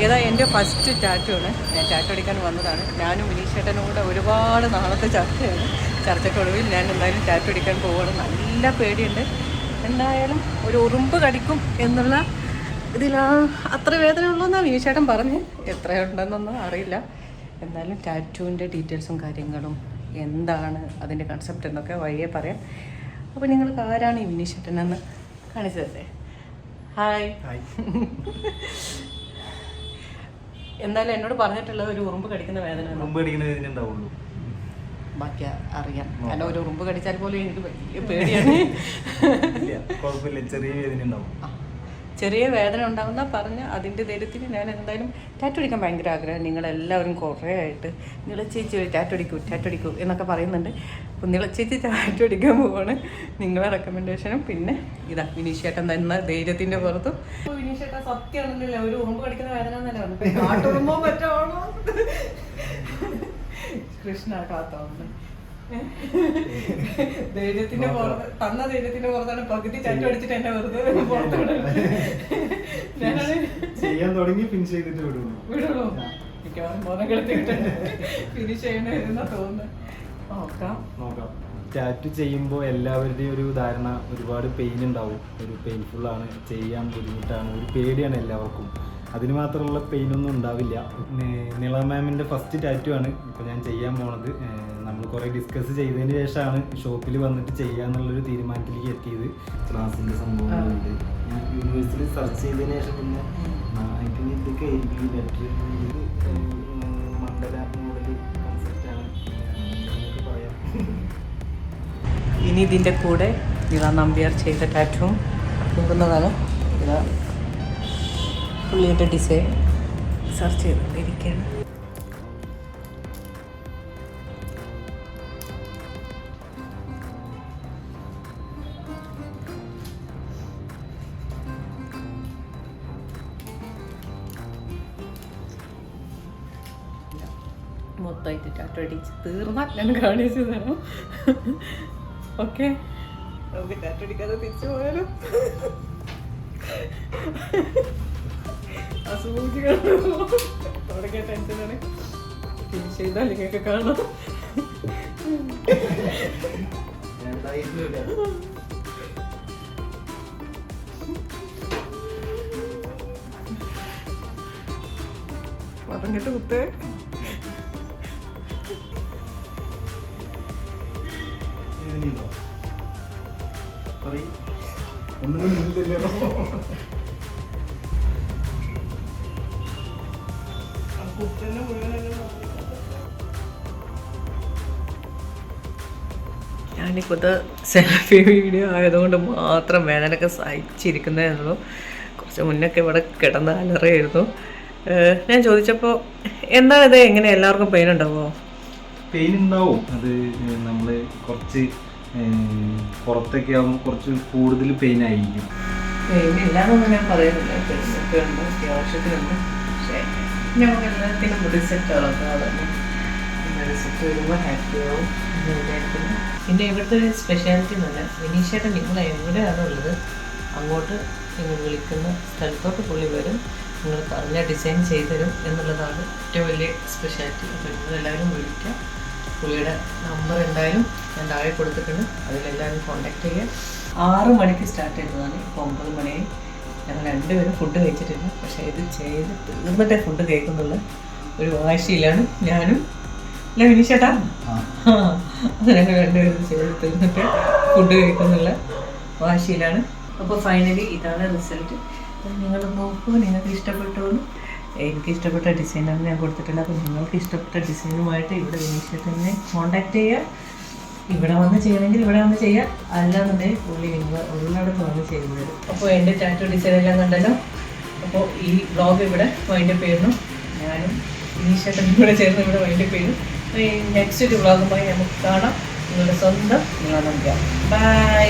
ഏതാ എൻ്റെ first tattoo ആണ്. ഞാൻ ടാറ്റു അടിക്കാൻ വന്നതാണ്. ഞാനും വിനീഷേട്ടനും കൂടെ ഒരുപാട് നാളത്തെ ചർച്ചയാണ്. ചർച്ചയ്ക്കൊടുവിൽ ഞാൻ എന്തായാലും ടാറ്റു അടിക്കാൻ പോവുകയാണ്. നല്ല പേടിയുണ്ട്. എന്തായാലും ഒരു ഉറുമ്പ് കടിക്കും എന്നുള്ള അത്ര വേദന ഉള്ളൂന്നാണ് വിനീഷേട്ടൻ പറഞ്ഞ്. എത്രയുണ്ടെന്നൊന്നും അറിയില്ല. എന്തായാലും ടാറ്റുവിൻ്റെ ഡീറ്റെയിൽസും കാര്യങ്ങളും എന്താണ് അതിൻ്റെ കൺസെപ്റ്റ് എന്നൊക്കെ വഴിയെ പറയാം. അപ്പോൾ നിങ്ങൾക്ക് ആരാണ് ഈ വിനീഷേട്ടനെന്ന് കാണിച്ചു തരട്ടെ. ഹായ്. എന്തായാലും എന്നോട് പറഞ്ഞിട്ടുള്ളത് ഒരു ഉറുമ്പ് കടിക്കുന്ന വേദന ഉണ്ടാവുള്ളൂ. ബാക്കി അറിയാം. കാരണം ഒരു ഉറുമ്പ് കടിച്ചാൽ പോലും എനിക്ക് വലിയ പേടിയാണ്. ചെറിയ വേദന ഉണ്ടാവും. ചെറിയ വേദന ഉണ്ടാകുന്ന പറഞ്ഞ് അതിൻ്റെ ധൈര്യത്തിൽ ഞാൻ എന്തായാലും ടാറ്റു അടിക്കാൻ ഭയങ്കര ആഗ്രഹം. നിങ്ങളെല്ലാവരും കുറേ ആയിട്ട് നിളച്ചേച്ചി ടാറ്റു അടിക്കൂ എന്നൊക്കെ പറയുന്നുണ്ട്. അപ്പോൾ നിളച്ചേച്ചി ടാറ്റു അടിക്കാൻ പോവാണ്. നിങ്ങളെ റെക്കമെൻഡേഷനും പിന്നെ ഇതാ വിനീഷേട്ടൻ തന്ന ധൈര്യത്തിൻ്റെ പുറത്തും. വിനീഷേട്ടൻ സത്യമാണെന്നില്ല ഒരു ഉറുമ്പ് കടിക്കുന്ന വേദന എന്നല്ല പറഞ്ഞു. കാട്ടുറുമ്പോ പറ്റാണോ കൃഷ്ണ കാത്തോണ്ട് ധൈര്യത്തിന്റെ പുറത്ത് തന്ന ധൈര്യത്തിന്റെ പുറത്താണ് പകുതി ടാറ്റു അടിച്ചിട്ട് എന്നെ വെറുതെ ചെയ്യാൻ തുടങ്ങി ഫിനിഷ് ചെയ്തിട്ട് വിടുള്ളൂ. മിക്കവാറും ബോധം കെടുത്തിട്ട് ഫിനിഷ് ചെയ്യണമെന്നാ തോന്നുന്നു. നോക്കാം. ടാറ്റു ചെയ്യുമ്പോൾ എല്ലാവരുടെയും ഒരു ധാരണ ഒരുപാട് പെയിൻ ഉണ്ടാവും. ഒരു പെയിൻഫുള്ളാണ്, ചെയ്യാൻ ബുദ്ധിമുട്ടാണ്, ഒരു പേടിയാണ് എല്ലാവർക്കും. അതിന് മാത്രമുള്ള പെയിനൊന്നും ഉണ്ടാവില്ല. നിള മാമിൻ്റെ ഫസ്റ്റ് ടാറ്റു ആണ് ഇപ്പോൾ ഞാൻ ചെയ്യാൻ പോണത്. നമ്മൾ കുറേ ഡിസ്കസ് ചെയ്തതിന് ശേഷമാണ് ഷോപ്പിൽ വന്നിട്ട് ചെയ്യാന്നുള്ളൊരു തീരുമാനത്തിലേക്ക് എത്തിയത്. ക്ലാസ്സിൻ്റെ സംഭവങ്ങളുണ്ട്. ഞാൻ യൂണിവേഴ്സിറ്റിയിൽ സെർച്ച് ചെയ്തതിന് ശേഷം പിന്നെ ഇതൊക്കെ ആയിരിക്കും ബെറ്റർ. മണ്ഡല മോഡൽ കൺസെപ്റ്റാണ് പറയാം. ഇനി ഇതിൻ്റെ കൂടെ നിള നമ്പ്യാർ ചെയ്ത ടാറ്റുവും കൊടുക്കുന്നതാണ്. ഇത് പുള്ളിയുടെ ഡിസൈൻ സെർച്ച് ചെയ്തിരിക്കുകയാണ്. മൊത്തമായിട്ട് ടാറ്റു അടിച്ച് തീർന്നാൽ ഞാൻ കാണിച്ചു തരാം. ഓക്കെ, നമുക്ക് ടാറ്റു അടിക്കാതെ തിരിച്ചു പോയാലും അസൂചികൾ തുടങ്ങിയ ടെൻഷനാണ്. ഫിനിഷ് ചെയ്താൽ നിങ്ങൾക്ക് കാണാം. പറഞ്ഞിട്ട് കുത്തേ ഞാനിപ്പോഴത്തെ സെൽഫി വീഡിയോ ആയതുകൊണ്ട് മാത്രം വേദനയൊക്കെ സഹിച്ചിരിക്കുന്നതായിരുന്നു. കുറച്ച് മുന്നൊക്കെ ഇവിടെ കിടന്ന അലറിയായിരുന്നു. ഞാൻ ചോദിച്ചപ്പോൾ എന്താണിത്, എങ്ങനെ എല്ലാവർക്കും പെയിൻ ഉണ്ടാവുമോ? പെയിൻ ഉണ്ടാവും. അത് നമ്മൾ കുറച്ച് പുറത്തൊക്കെ ആകുമ്പോൾ കുറച്ച് കൂടുതൽ പെയിൻ ആയിരിക്കും. പെയിൻ ഇല്ലാന്നൊന്നും ഞാൻ പറയുന്നില്ല. പെയിനൊക്കെ ഉണ്ട്, അത്യാവശ്യത്തിനുണ്ട്. പക്ഷേ നമുക്ക് എല്ലാത്തിനും റിസൾട്ട് തന്നെ. റിസൾട്ട് വരുമ്പോൾ ഹാപ്പിയാവും എന്ന് വിചാരിക്കുന്നു. പിന്നെ ഇവിടുത്തെ ഒരു സ്പെഷ്യാലിറ്റി എന്നല്ല, വിനീഷേട്ടൻ നിങ്ങൾ എവിടെയാണ് ഉള്ളത് അങ്ങോട്ട് നിങ്ങൾ വിളിക്കുന്ന സ്ഥലത്തോട്ട് പുള്ളി വരും, നിങ്ങൾ പറഞ്ഞ ഡിസൈൻ ചെയ്തുതരും എന്നുള്ളതാണ് ഏറ്റവും വലിയ സ്പെഷ്യാലിറ്റി. അപ്പോൾ നിങ്ങളെല്ലാവരും വിളിക്കുക. പുള്ളിയുടെ നമ്പർ എന്തായാലും ഞാൻ താഴെ കൊടുത്തിട്ടുണ്ട്. അതിലെല്ലാവരും കോൺടാക്ട് ചെയ്യുക. 6 മണിക്ക് സ്റ്റാർട്ട് ചെയ്തതാണ്. ഇപ്പോൾ 9 മണിയായി. ഞങ്ങൾ രണ്ടുപേരും ഫുഡ് കഴിച്ചിട്ടില്ല. പക്ഷേ ഇത് ചെയ്ത് തീർന്നിട്ടേ ഫുഡ് കഴിക്കുന്നുള്ള ഒരു വാശിയിലാണ് ഞാനും. അല്ല വിനീഷേട്ടാ, അത് ഞങ്ങൾ രണ്ടുപേരും ചെയ്ത് തീർന്നിട്ട് ഫുഡ് കഴിക്കുന്നുള്ള വാശിയിലാണ്. അപ്പോൾ ഫൈനലി ഇതാണ് റിസൾട്ട്. നിങ്ങൾ നോക്കുമ്പോൾ നിങ്ങൾക്ക് ഇഷ്ടപ്പെട്ടോന്ന്. എനിക്ക് ഇഷ്ടപ്പെട്ട ഡിസൈനാണ് ഞാൻ കൊടുത്തിട്ടില്ല. അപ്പോൾ നിങ്ങൾക്ക് ഇഷ്ടപ്പെട്ട ഡിസൈനുമായിട്ട് ഇവിടെ വിനീഷേട്ടനെ കോൺടാക്ട് ചെയ്യുക. ഇവിടെ വന്ന് ചെയ്യണമെങ്കിൽ ഇവിടെ വന്ന് ചെയ്യുക, അല്ലാന്നുണ്ടെങ്കിൽ പുള്ളി നിങ്ങൾ ഉള്ളിടത്ത് വന്ന് ചെയ്തു തരും. അപ്പോൾ എൻ്റെ ടാറ്റു ഡിസൈൻ എല്ലാം കണ്ടല്ലോ. അപ്പോൾ ഈ വ്ളോഗ് ഇവിടെ വൈൻഡപ്പ് ചെയ്യുന്നു. ഞാനും വിനീഷേട്ടനും കൂടെ ചേർന്ന് ഇവിടെ വൈൻഡപ്പ് ചെയ്യുന്നു. നെക്സ്റ്റ് ഒരു വ്ളോഗുമായി നമുക്ക് കാണാം. നിങ്ങളുടെ സ്വന്തം നിള നമ്പ്യാർ. ബൈ.